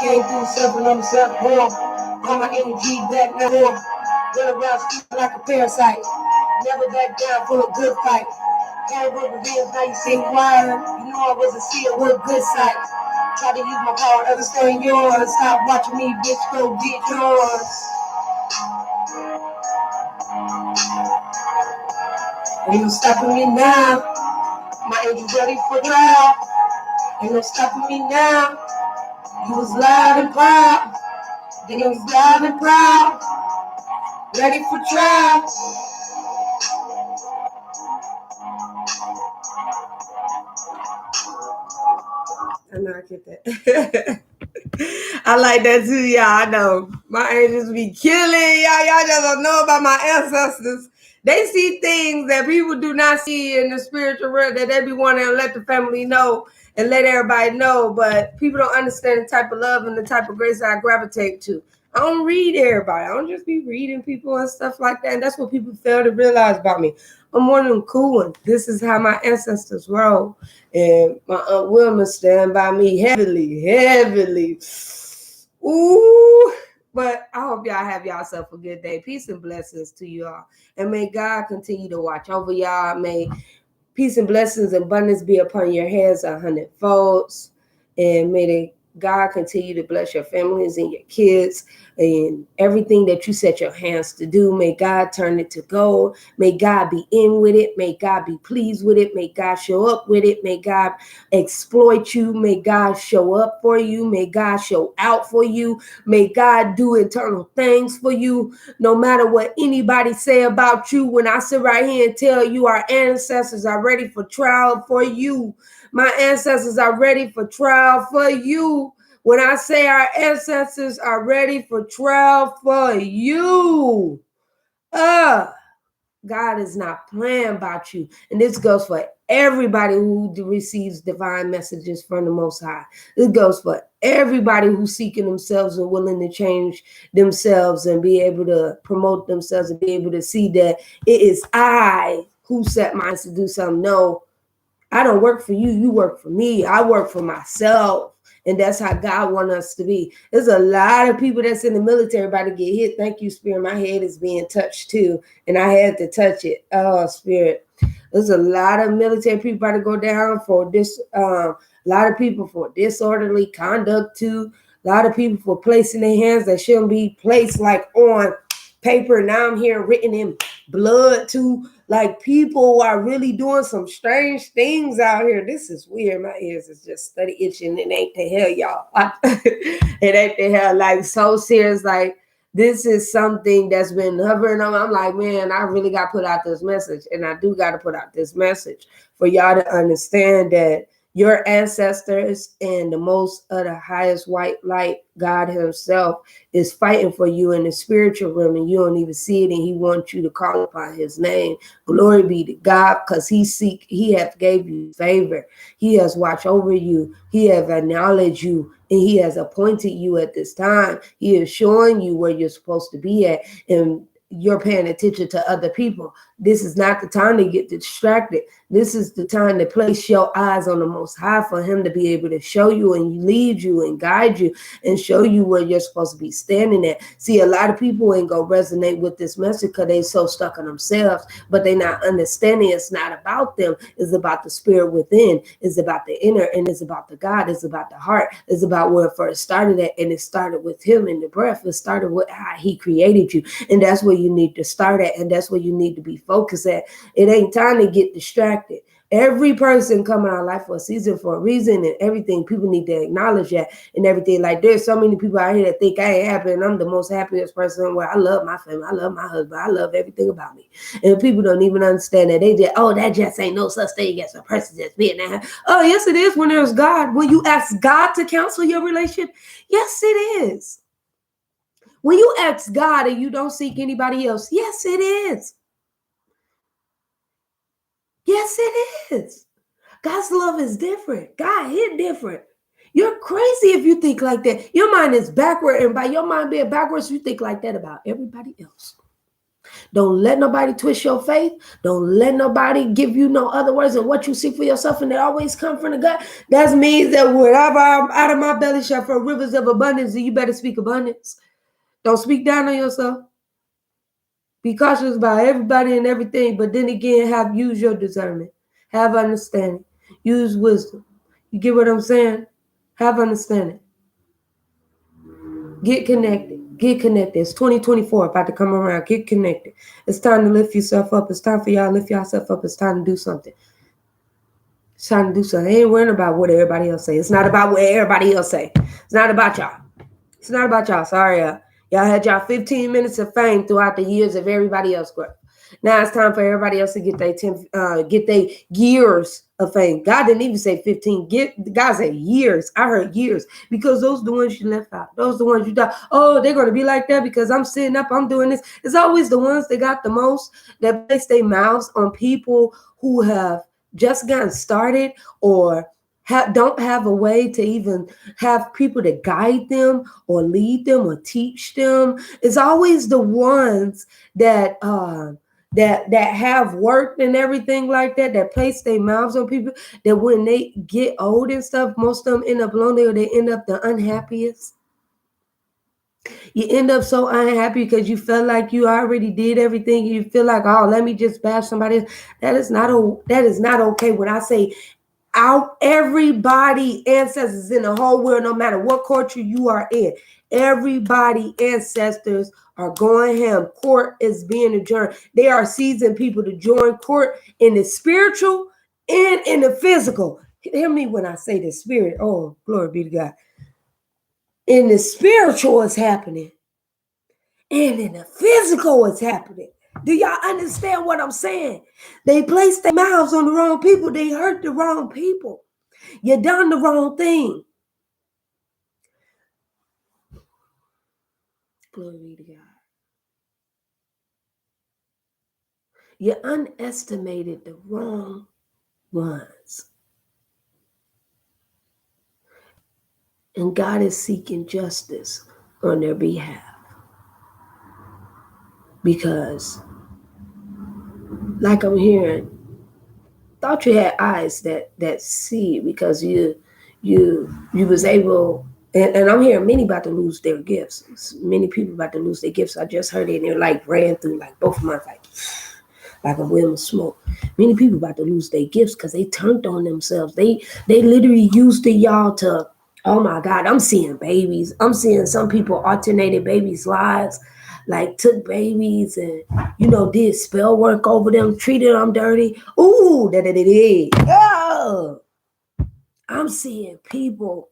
Came through suffering on the self-born. All my energy back now. Run around street like a parasite. Never back down for a good fight. Can't work with real how you say why. You know I wasn't seeing what good sight. Try to use my power, understand yours. Stop watching me, bitch, go get yours. Ain't no stopping me now. My angel ready for trial. Ain't no stopping me now. You was loud and proud. Then you was loud and proud. Ready for trial. I know I get that. I like that too, y'all. I know my angels be killing y'all. Y'all just don't know about my ancestors. They see things that people do not see in the spiritual world that they be wanting to let the family know and let everybody know. But people don't understand the type of love and the type of grace I gravitate to. I don't read everybody. I don't just be reading people and stuff like that. And that's what people fail to realize about me. I'm one of them cool ones. This is how my ancestors roll. And my Aunt Wilma stand by me heavily. Ooh. But I hope y'all have yourself a good day. Peace and blessings to you all. And may God continue to watch over y'all. May peace and blessings and abundance be upon your heads 100-fold. And may God continue to bless your families and your kids and everything that you set your hands to do. May God turn it to gold. May God be in with it. May God be pleased with it. May God show up with it. May God exploit you. May God show up for you. May God show out for you. May God do eternal things for you. No matter what anybody say about you, when I sit right here and tell you our ancestors are ready for trial for you, my ancestors are ready for trial for you. When I say our ancestors are ready for trial for you, God is not playing about you. And this goes for everybody who receives divine messages from the Most High. It goes for everybody who's seeking themselves and willing to change themselves and be able to promote themselves and be able to see that it is I who set minds to do something. No, I don't work for you. You work for me. I work for myself. And that's how God wants us to be. There's a lot of people that's in the military about to get hit. Thank you, Spirit. My head is being touched too. And I had to touch it. Oh, Spirit. There's a lot of military people about to go down for this. A lot of people for disorderly conduct too. A lot of people for placing their hands that shouldn't be placed like on paper. Now I'm hearing written in blood too. Like people are really doing some strange things out here. This is weird. My ears is just steady itching. It ain't the hell, y'all. It ain't the hell. Like so serious. Like this is something that's been hovering on. I'm like, man, I really got to put out this message. And I do got to put out this message for y'all to understand that your ancestors and the most of the highest white light, God himself, is fighting for you in the spiritual realm, and you don't even see it, and he wants you to call upon his name. Glory be to God, because he hath gave you favor. He has watched over you. He has acknowledged you, and he has appointed you at this time. He is showing you where you're supposed to be at, and you're paying attention to other people. This is not the time to get distracted. This is the time to place your eyes on the Most High for him to be able to show you and lead you and guide you and show you where you're supposed to be standing at. See, a lot of people ain't going to resonate with this message because they so stuck on themselves, but they not understanding it's not about them. It's about the spirit within. It's about the inner, and it's about the God. It's about the heart. It's about where it first started at, and it started with him in the breath. It started with how he created you, and that's where you need to start at, and that's where you need to be focused at. It ain't time to get distracted. Every person come in our life for a season, for a reason, and everything. People need to acknowledge that and everything. Like there's so many people out here that think I ain't happy, and I'm the most happiest person. Where I love my family, I love my husband, I love everything about me. And people don't even understand that. They just, oh, that just ain't no such thing as a person just being that. Oh, yes, it is when there's God. When you ask God to counsel your relationship, yes, it is. When you ask God and you don't seek anybody else, yes, it is. Yes, it is. God's love is different. God hit different. You're crazy if you think like that. Your mind is backward, and by your mind being backwards, you think like that about everybody else. Don't let nobody twist your faith. Don't let nobody give you no other words than what you see for yourself, and they always come from the God. That means that whatever out of my belly shall flow rivers of abundance, and you better speak abundance. Don't speak down on yourself. Be cautious about everybody and everything, but then again, use your discernment. Have understanding. Use wisdom. You get what I'm saying? Have understanding. Get connected. Get connected. It's 2024 about to come around. Get connected. It's time to lift yourself up. It's time for y'all to lift yourself up. It's time to do something. It's time to do something. I ain't worrying about what everybody else say. It's not about what everybody else say. It's not about y'all. It's not about y'all. Sorry, y'all had y'all 15 minutes of fame throughout the years of everybody else growth. Now it's time for everybody else to get their years of fame. God didn't even say 15. God said years. I heard years, because those are the ones you left out. Those are the ones you thought, oh, they're going to be like that because I'm sitting up, I'm doing this. It's always the ones that got the most, that place their mouths on people who have just gotten started or don't have a way to even have people to guide them or lead them or teach them. It's always the ones that have worked and everything like that place their mouths on people, that when they get old and stuff, most of them end up lonely, or they end up the unhappiest. You end up so unhappy because you felt like you already did everything. You feel like, oh, let me just bash somebody else. That is not okay. When I say everybody ancestors in the whole world, no matter what culture you are in, everybody ancestors are going ham. Court is being adjourned. They are seasoned people to join court in the spiritual and in the physical. Hear me when I say the spirit. Oh, glory be to God. In the spiritual, it's happening, and in the physical, it's happening. Do y'all understand what I'm saying? They placed their mouths on the wrong people. They hurt the wrong people. You done the wrong thing. Glory be to God. You underestimated the wrong ones. And God is seeking justice on their behalf. Because, like I'm hearing, thought you had eyes that see, because you was able, and I'm hearing many about to lose their gifts. Many people about to lose their gifts. I just heard it, and it like ran through like both of mine, like a wheel of smoke. Many people about to lose their gifts because they turned on themselves. They literally used it, y'all, to, oh my God, I'm seeing babies. I'm seeing some people alternated babies' lives, like took babies and, did spell work over them, treated them dirty. Ooh, oh. I'm seeing people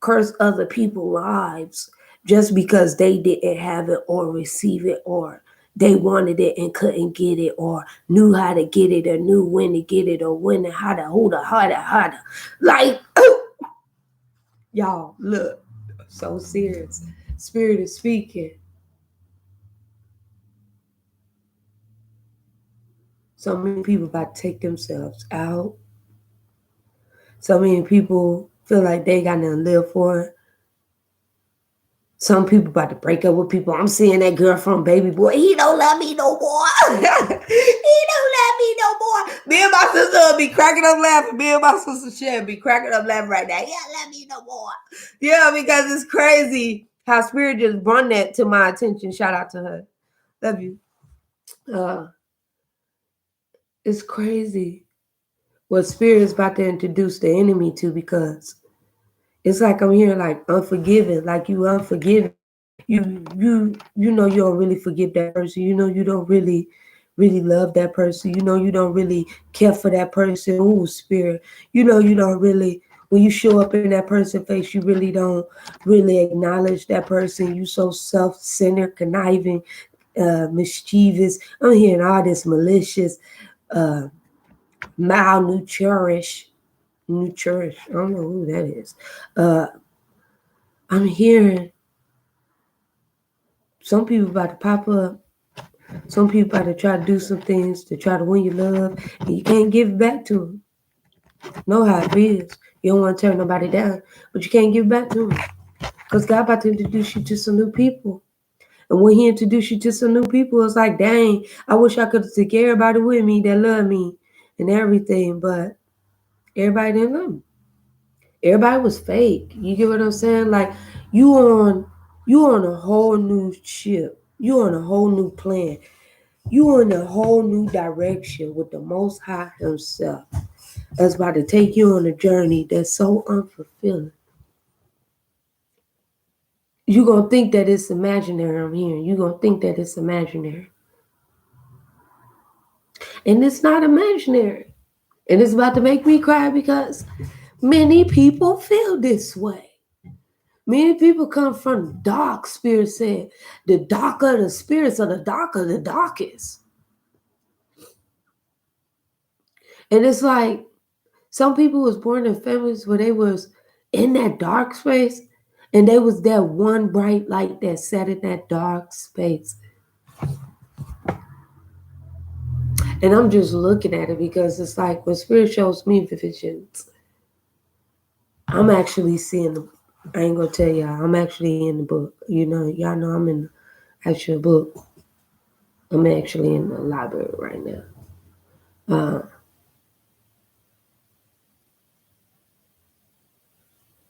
curse other people's lives just because they didn't have it or receive it, or they wanted it and couldn't get it, or knew how to get it, or knew when to get it, or when and how to. Like, y'all, look, so serious. Spirit is speaking. So many people about to take themselves out. So many people feel like they got nothing to live for. Some people about to break up with people. I'm seeing that girl from Baby Boy. He don't love me no more. He don't love me no more. Me and my sister be cracking up laughing. Me and my sister Shan be cracking up laughing right now. He don't love me no more. Yeah, because it's crazy how Spirit just brought that to my attention. Shout out to her. Love you. It's crazy what Spirit is about to introduce the enemy to, because it's like I'm hearing like unforgiving, like you unforgiving. You don't really forgive that person. You don't really love that person. You don't really care for that person. Ooh, Spirit. You don't really, when you show up in that person's face, you really don't really acknowledge that person. You so self-centered, conniving, mischievous. I'm hearing all this malicious, malnourished. I don't know who that is. I'm hearing some people about to pop up. Some people about to try to do some things to try to win your love, and you can't give it back to them. Know how it is. You don't want to turn nobody down, but you can't give it back to them, because God about to introduce you to some new people. And when he introduced you to some new people, it's like, dang, I wish I could take everybody with me that love me and everything, but everybody didn't love me. Everybody was fake. You get what I'm saying? Like you on a whole new ship. You on a whole new plan. You in a whole new direction with the Most High Himself. That's about to take you on a journey that's so unfulfilling. You're going to think that it's imaginary. I'm hearing. You're going to think that it's imaginary. And it's not imaginary. And it's about to make me cry because many people feel this way. Many people come from dark spirits, saying the darker the spirits are, the darker the darkest. And it's like some people was born in families where they was in that dark space, and they was that one bright light that sat in that dark space. And I'm just looking at it because it's like when spirit shows me visions, I'm actually seeing the, I ain't gonna tell y'all, I'm actually in the book. You know, y'all know I'm in the actual book. I'm actually in the library right now.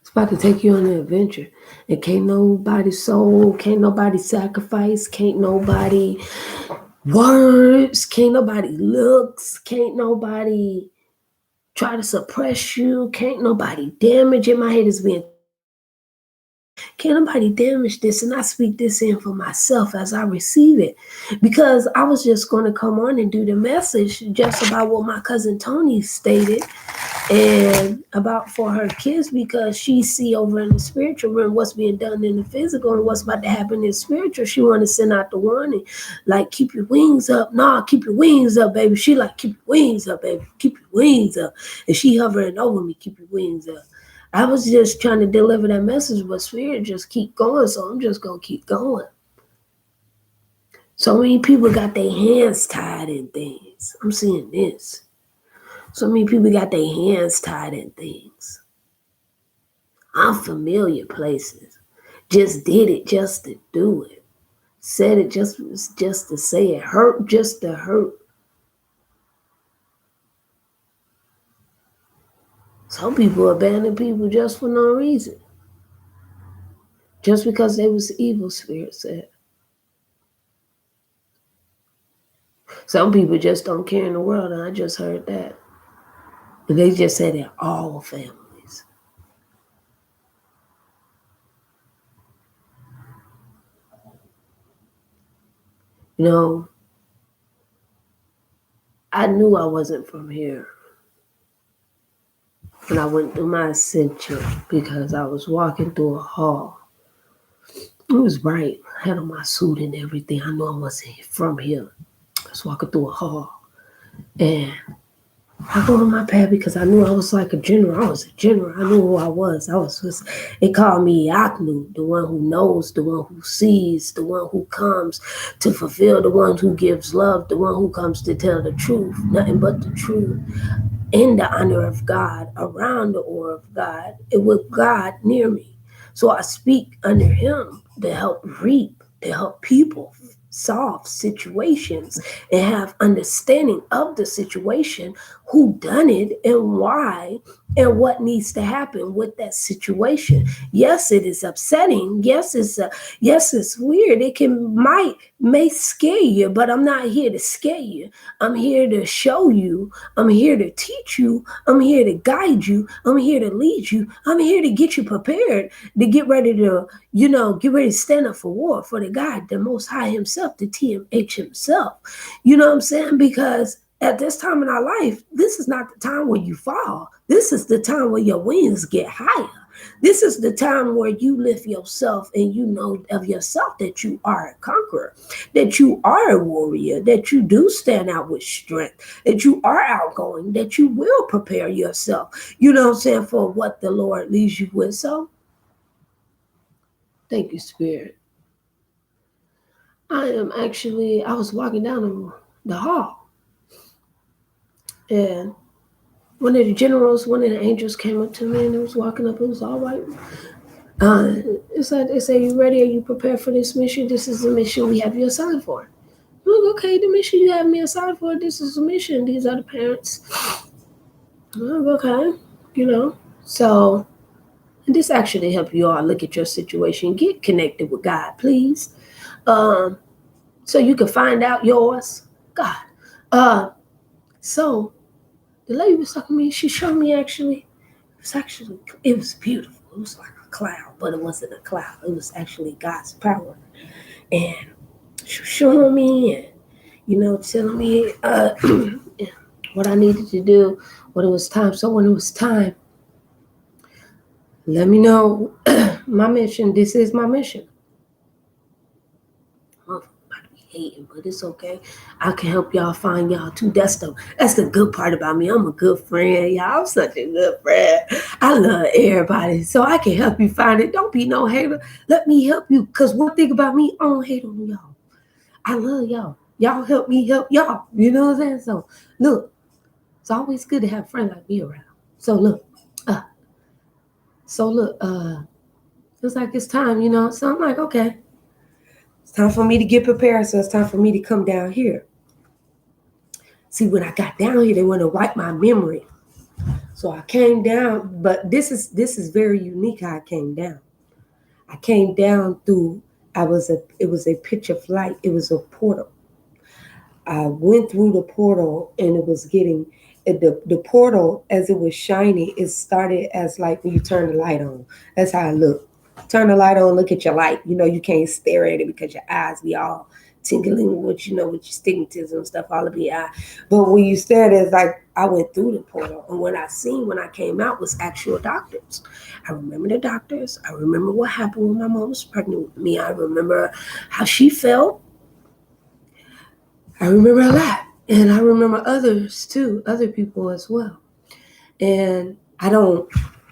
It's about to take you on an adventure. And can't nobody soul, can't nobody sacrifice, can't nobody words, can't nobody looks, can't nobody try to suppress you, can't nobody damage. In my head is being, can't nobody damage this. And I speak this in for myself as I receive it. Because I was just going to come on and do the message just about what my cousin Tony stated. And about for her kids, because she see over in the spiritual realm what's being done in the physical and what's about to happen in the spiritual. She want to send out the warning, like, keep your wings up. Nah, keep your wings up, baby. She like, keep your wings up, baby. Keep your wings up. And she hovering over me, keep your wings up. I was just trying to deliver that message, but spirit just keep going, so I'm just going to keep going. So many people got their hands tied in things. I'm seeing this. So many people got their hands tied in things. Unfamiliar places. Just did it just to do it. Said it just to say it. Hurt just to hurt. Some people abandon people just for no reason. Just because they was evil, spirit said. Some people just don't care in the world, and I just heard that. And they just said that all families. You know, I knew I wasn't from here when I went through my ascension, because I was walking through a hall. It was bright. I had on my suit and everything. I knew I wasn't from here. I was walking through a hall. And I go on my path because I knew I was like a general. I was a general. I knew who I was. It called me Yaknu, the one who knows, the one who sees, the one who comes to fulfill, the one who gives love, the one who comes to tell the truth, nothing but the truth, in the honor of God, around the aura of God, and with God near me. So I speak under Him to help reap, to help people solve situations and have understanding of the situation, who done it and why, and what needs to happen with that situation. Yes, it is upsetting. Yes, it's weird. It may scare you, but I'm not here to scare you. I'm here to show you. I'm here to teach you. I'm here to guide you. I'm here to lead you. I'm here to get you prepared to get ready to, get ready to stand up for war for the God, the Most High Himself, the TMH Himself. You know what I'm saying? Because at this time in our life, this is not the time where you fall. This is the time where your wings get higher. This is the time where you lift yourself and you know of yourself that you are a conqueror, that you are a warrior, that you do stand out with strength, that you are outgoing, that you will prepare yourself, you know what I'm saying, for what the Lord leads you with. So, thank you, Spirit. I was walking down the hall, and one of the angels came up to me, and it was walking up. It was all white. It's like they say, you ready? Are you prepared for this mission? This is the mission we have you assigned for. Look, okay, the mission you have me assigned for, this is the mission. These are the parents. Okay, So, and this actually help you all look at your situation. Get connected with God, please. So you can find out yours. God. So the lady was talking to me. She showed me it was beautiful. It was like a cloud, but it wasn't a cloud. It was actually God's power. And she was showing me and, telling me what I needed to do, when it was time. So when it was time, let me know my mission. This is my mission. Hating, but it's okay. I can help y'all find y'all too. That's the good part about me. I'm a good friend, y'all. I'm such a good friend. I love everybody, so I can help you find it. Don't be no hater. Let me help you. Cause one thing about me, I don't hate on y'all. I love y'all. Y'all help me help y'all. You know what I'm saying? So look, it's always good to have a friend like me around. So look, it's like it's time, So I'm like, okay. It's time for me to get prepared, so it's time for me to come down here. See, when I got down here, they want to wipe my memory. So I came down, but this is very unique how I came down. I came down through, it was a pitch of light. It was a portal. I went through the portal and it was the portal, as it was shining, it started as like when you turn the light on. That's how it looked. Turn the light on, look at your light. You can't stare at it because your eyes be all tingling with your stigmatism and stuff all of your eye. But when you stare at it, it's like I went through the portal. And what I seen when I came out was actual doctors. I remember the doctors. I remember what happened when my mom was pregnant with me. I remember how she felt. I remember a lot. And I remember others too, other people as well. And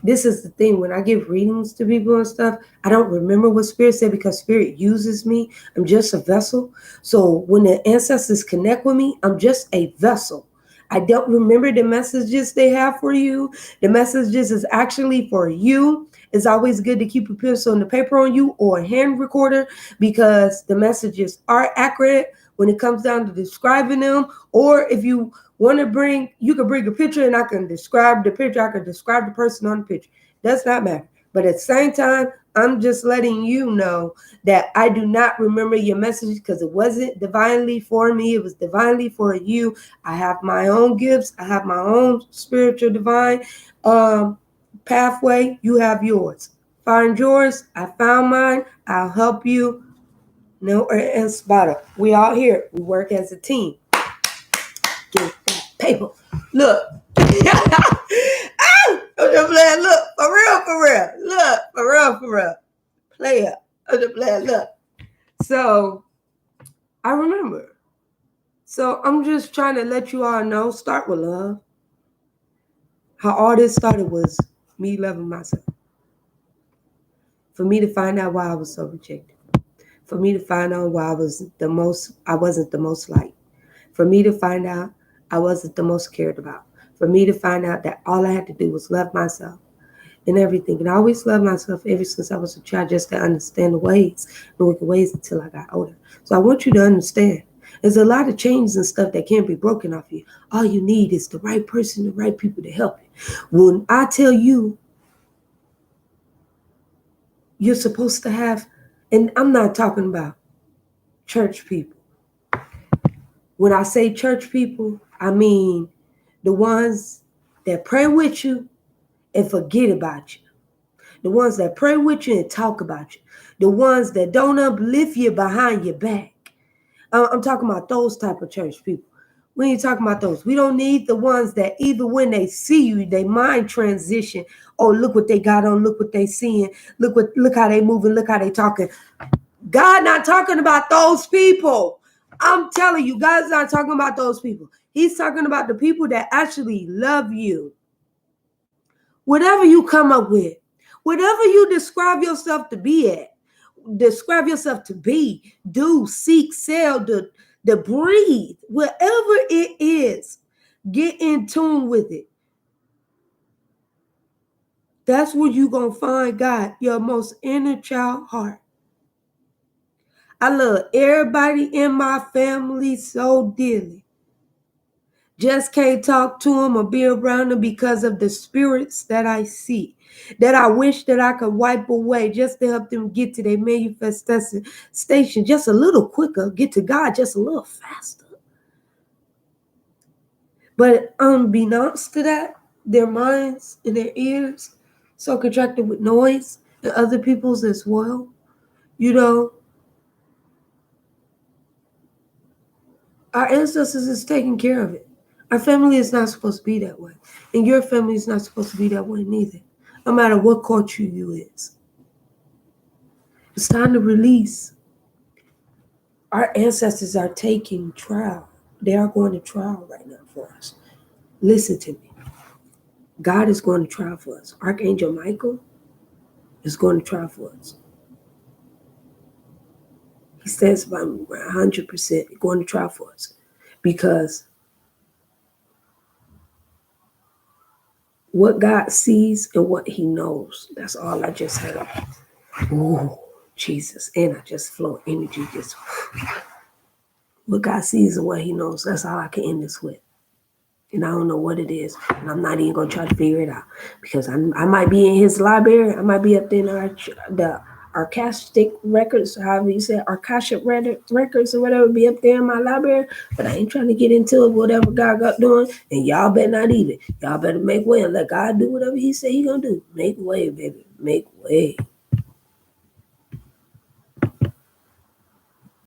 this is the thing, when I give readings to people and stuff, I don't remember what Spirit said because Spirit uses me. I'm just a vessel. So when the ancestors connect with me, I'm just a vessel. I don't remember the messages they have for you. The messages is actually for you. It's always good to keep a pencil and the paper on you or a hand recorder because the messages are accurate when it comes down to describing them. Or if you want to you can bring a picture and I can describe the picture. I can describe the person on the picture. Does not matter. But at the same time, I'm just letting you know that I do not remember your message because it wasn't divinely for me. It was divinely for you. I have my own gifts. I have my own spiritual divine pathway. You have yours. Find yours. I found mine. I'll help you. And Spotter. We all here. We work as a team. Get that paper. Look. I'm just playing. Look, for real. Look, for real. Player. I'm just playing. Look. So, I remember. So, I'm just trying to let you all know, start with love. How all this started was me loving myself. For me to find out why I was so rejected. For me to find out why I wasn't the most liked. For me to find out I wasn't the most cared about. For me to find out that all I had to do was love myself and everything. And I always loved myself ever since I was a child, just to understand the wicked ways until I got older. So I want you to understand. There's a lot of chains and stuff that can't be broken off you. All you need is the right person, the right people to help you. When I tell you, you're supposed to have, and I'm not talking about church people. When I say church people, I mean the ones that pray with you and forget about you. The ones that pray with you and talk about you. The ones that don't uplift you behind your back. I'm talking about those type of church people. We ain't talking about those. We don't need the ones that even when they see you, they mind transition. Oh, look what they got on. Look what they seeing. Look how they moving. Look how they talking. God not talking about those people. I'm telling you, God's not talking about those people. He's talking about the people that actually love you. Whatever you come up with, whatever you describe yourself to be at, describe yourself to be, do, seek, sell, the breathe, whatever it is, get in tune with it. That's where you going to find God, your most inner child heart. I love everybody in my family so dearly. Just can't talk to them or be around them because of the spirits that I see, that I wish that I could wipe away just to help them get to their manifestation just a little quicker, get to God just a little faster. But unbeknownst to that, their minds and their ears so contracted with noise and other people's as well. You know, our ancestors is taking care of it. Our family is not supposed to be that way. And your family is not supposed to be that way neither. No matter what culture you is. It's time to release. Our ancestors are taking trial. They are going to trial right now for us. Listen to me. God is going to trial for us. Archangel Michael is going to trial for us. He stands by me 100% going to trial for us. Because what God sees and what he knows, that's all I just heard. Oh, Jesus. And I just flow energy. Just what God sees and what he knows, that's all I can end this with. And I don't know what it is. And I'm not even going to try to figure it out. Because I might be in his library. I might be up there in the Akashic records, however you say, Akashic records or whatever, be up there in my library. But I ain't trying to get into it, whatever God got doing. And y'all better not either. Y'all better make way and let God do whatever he said he going to do. Make way, baby. Make way.